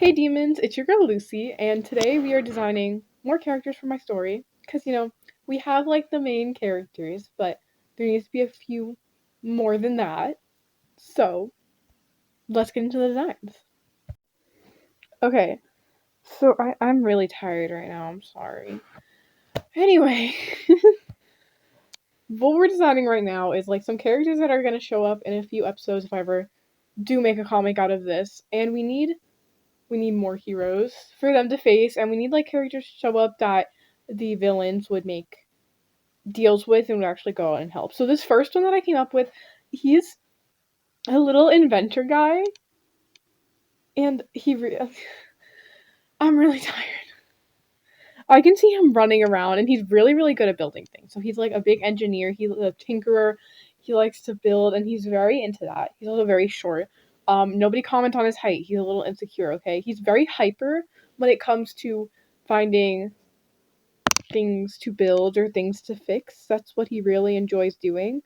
Hey demons, it's your girl Lucy, and today we are designing more characters for my story. Because, we have like the main characters, but there needs to be a few more than that. So, let's get into the designs. Okay, so I'm really tired right now, I'm sorry. Anyway, what we're designing right now is like some characters that are going to show up in a few episodes if I ever do make a comic out of this, and we need more heroes for them to face, and we need like characters to show up that the villains would make deals with and would actually go out and help. So this first one that I came up with, he's a little inventor guy, and I'm really tired. I can see him running around, and he's really, really good at building things. So he's like a big engineer. He's a tinkerer. He likes to build, and he's very into that. He's also very short. Nobody comment on his height. He's a little insecure. Okay, he's very hyper when it comes to finding things to build or things to fix. That's what he really enjoys doing.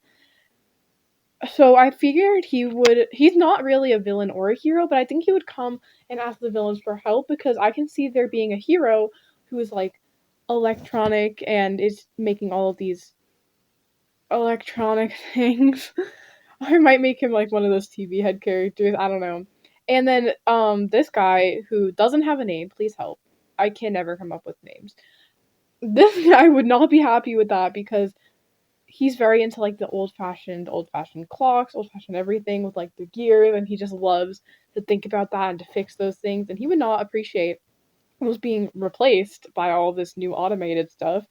So I figured he's not really a villain or a hero, but I think he would come and ask the villains for help because I can see there being a hero who is like electronic and is making all of these electronic things. I might make him like one of those TV head characters, I don't know. And then this guy who doesn't have a name, please help. I can never come up with names. This guy would not be happy with that because he's very into like the old fashioned clocks, old fashioned everything with like the gears, and he just loves to think about that and to fix those things. And he would not appreciate those being replaced by all this new automated stuff.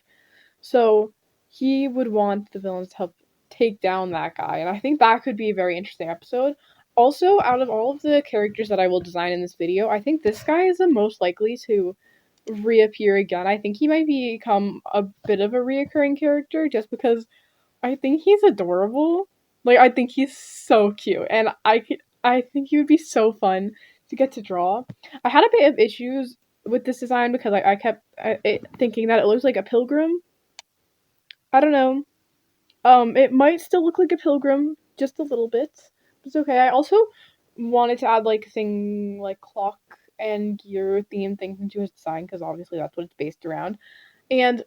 So he would want the villains to help take down that guy, and I think that could be a very interesting episode. Also, out of all of the characters that I will design in this video, I think this guy is the most likely to reappear again. I think he might become a bit of a reoccurring character just because I think he's adorable. Like I think he's so cute, and I think he would be so fun to get to draw. I had a bit of issues with this design because I kept thinking that it looks like a pilgrim. I don't know. It might still look like a pilgrim, just a little bit. It's okay. I also wanted to add like thing like clock and gear theme things into his design because obviously that's what it's based around. And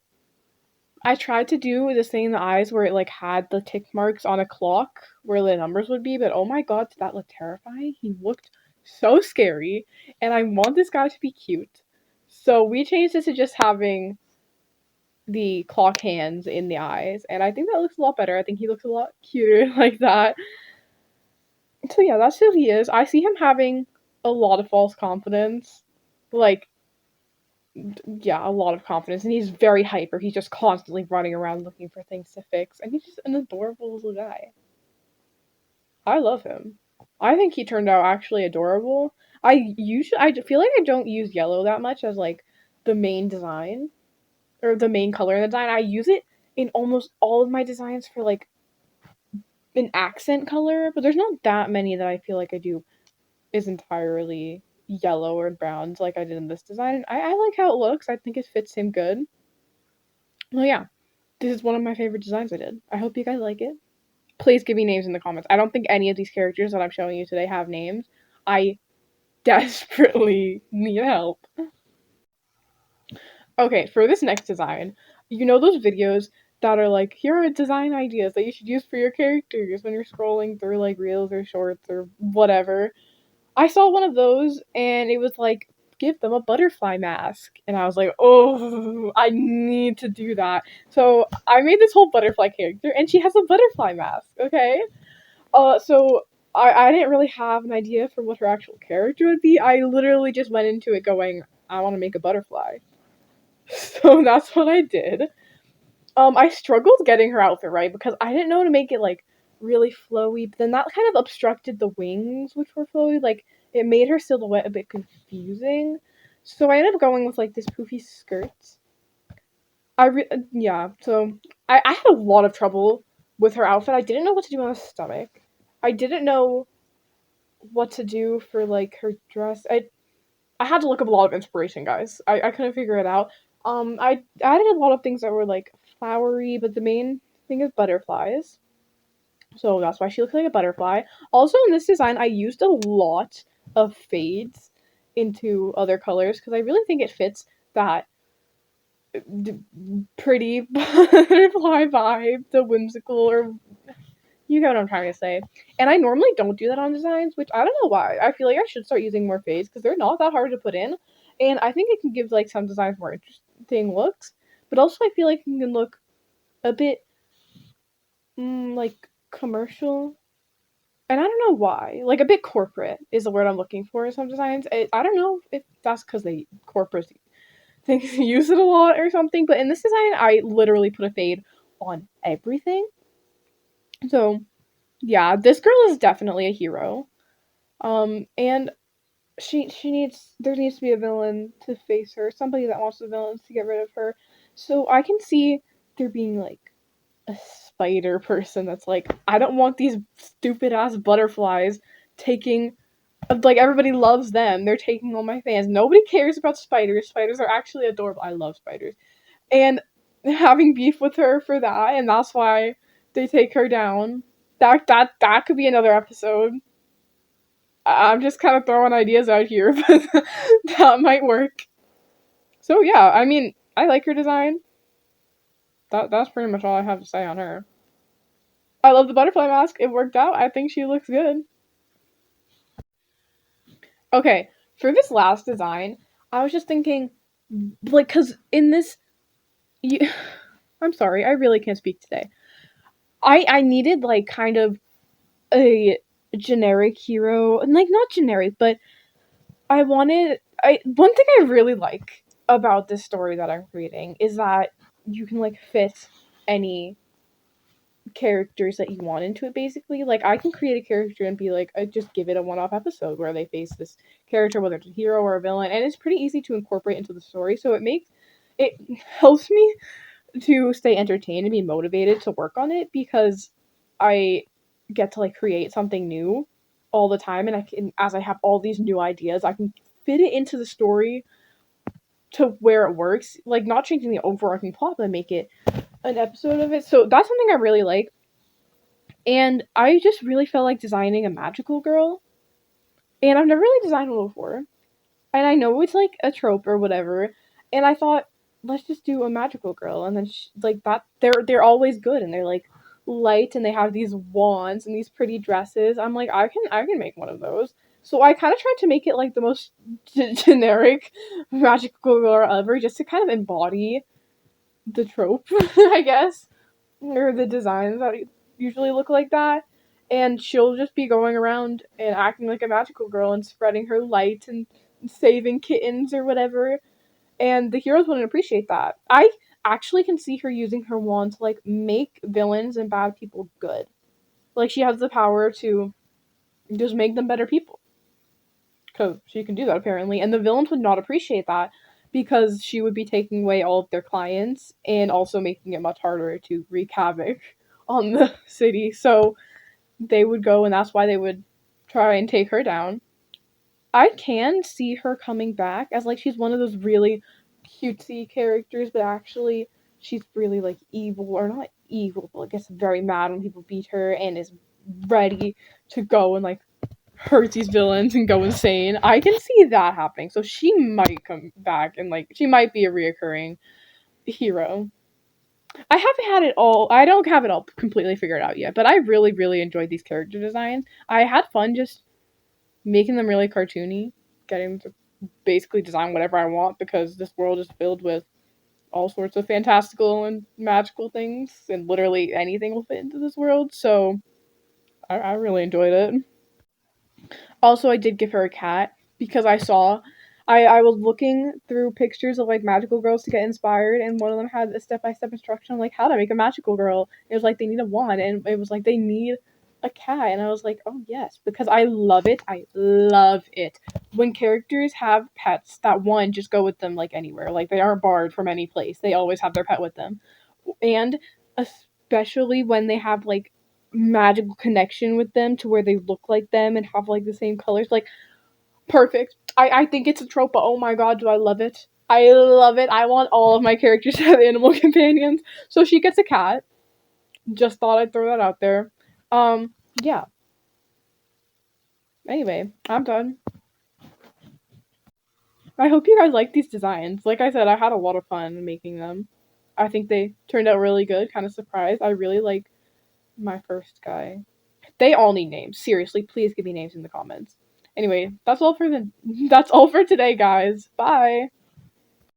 I tried to do this thing in the eyes where it like had the tick marks on a clock where the numbers would be, but oh my god, did that look terrifying? He looked so scary, and I want this guy to be cute. So we changed it to just having the clock hands in the eyes, and I think that looks a lot better. I think he looks a lot cuter like that. So yeah, that's who he is. I see him having a lot of false confidence. Like yeah, a lot of confidence, and he's very hyper. He's just constantly running around looking for things to fix, and he's just an adorable little guy. I love him. I think he turned out actually adorable. I feel like I don't use yellow that much as like the main design or the main color in the design. I use it in almost all of my designs for like an accent color, but there's not that many that I feel like I do is entirely yellow or browns like I did in this design. I like how it looks. I think it fits him good. Well, yeah, this is one of my favorite designs I did. I hope you guys like it. Please give me names in the comments. I don't think any of these characters that I'm showing you today have names. I desperately need help. Okay, for this next design, you know those videos that are like, here are design ideas that you should use for your characters when you're scrolling through like reels or shorts or whatever. I saw one of those and it was like, give them a butterfly mask. And I was like, oh, I need to do that. So I made this whole butterfly character and she has a butterfly mask, okay? So I didn't really have an idea for what her actual character would be. I literally just went into it going, I want to make a butterfly. So that's what I did. I struggled getting her outfit right because I didn't know to make it like really flowy, but then that kind of obstructed the wings, which were flowy. Like it made her silhouette a bit confusing. So I ended up going with like this poofy skirt. Yeah. So I had a lot of trouble with her outfit. I didn't know what to do on her stomach. I didn't know what to do for like her dress. I had to look up a lot of inspiration, guys. I couldn't figure it out. I added a lot of things that were like flowery, but the main thing is butterflies. So that's why she looks like a butterfly. Also in this design, I used a lot of fades into other colors because I really think it fits that d- pretty butterfly vibe, the whimsical, or you get what I'm trying to say. And I normally don't do that on designs, which I don't know why. I feel like I should start using more fades because they're not that hard to put in, and I think it can give like some designs more interesting looks. But also, I feel like it can look a bit like commercial, and I don't know why. Like a bit corporate is the word I'm looking for in some designs. I don't know if that's because they corporate things use it a lot or something. But in this design, I literally put a fade on everything. So yeah, this girl is definitely a hero. And she needs there needs to be a villain to face her, somebody that wants the villains to get rid of her. So I can see there being like a spider person that's like, I don't want these stupid ass butterflies taking like everybody loves them. They're taking all my fans. Nobody cares about spiders. Spiders are actually adorable. I love spiders. And having beef with her for that, and that's why they take her down. That could be another episode. I'm just kind of throwing ideas out here, but that might work. So yeah, I mean, I like her design. That's pretty much all I have to say on her. I love the butterfly mask. It worked out. I think she looks good. Okay, for this last design, I was just thinking, like, cause in this, you, I'm sorry, I really can't speak today. I needed like kind of a generic hero, and like not generic, but I wanted I one thing I really like about this story that I'm creating is that you can like fit any characters that you want into it basically. Like I can create a character and be like I just give it a one-off episode where they face this character, whether it's a hero or a villain, and it's pretty easy to incorporate into the story. So it helps me to stay entertained and be motivated to work on it because I get to like create something new all the time, and I can, as I have all these new ideas, I can fit it into the story to where it works, like not changing the overarching plot but make it an episode of it. So that's something I really like. And I just really felt like designing a magical girl. And I've never really designed one before. And I know it's like a trope or whatever. And I thought, let's just do a magical girl. And then like that, they're always good, and they're like light, and they have these wands and these pretty dresses. I'm like, I can make one of those. So I kind of tried to make it like the most generic magical girl ever, just to kind of embody the trope, I guess, or the designs that usually look like that. And she'll just be going around and acting like a magical girl and spreading her light and saving kittens or whatever. And the heroes wouldn't appreciate that. I actually can see her using her wand to like make villains and bad people good. Like she has the power to just make them better people because she can do that apparently. And the villains would not appreciate that because she would be taking away all of their clients and also making it much harder to wreak havoc on the city. So they would go, and that's why they would try and take her down. I can see her coming back as like she's one of those really cutesy characters, but actually she's really like evil, or not evil, but like gets very mad when people beat her and is ready to go and like hurt these villains and go insane. I can see that happening. So she might come back and like she might be a reoccurring hero. I haven't had it all. I don't have it all completely figured out yet, but I really, really enjoyed these character designs. I had fun just making them really cartoony, getting to basically design whatever I want because this world is filled with all sorts of fantastical and magical things, and literally anything will fit into this world. So I really enjoyed it. Also, I did give her a cat because I was looking through pictures of like magical girls to get inspired, and one of them had a step by step instruction on like how to make a magical girl. It was like they need a wand, and it was like they need a cat, and I was like, oh yes, because I love it. I love it when characters have pets that one just go with them like anywhere, like they aren't barred from any place. They always have their pet with them, and especially when they have like magical connection with them to where they look like them and have like the same colors. Like perfect. I think it's a trope, but oh my god, do I love it. I love it. I want all of my characters to have animal companions. So she gets a cat. Just thought I'd throw that out there. Yeah. Anyway, I'm done. I hope you guys like these designs. Like I said, I had a lot of fun making them. I think they turned out really good. Kind of surprised. I really like my first guy. They all need names. Seriously, please give me names in the comments. Anyway, that's all for today, guys. Bye.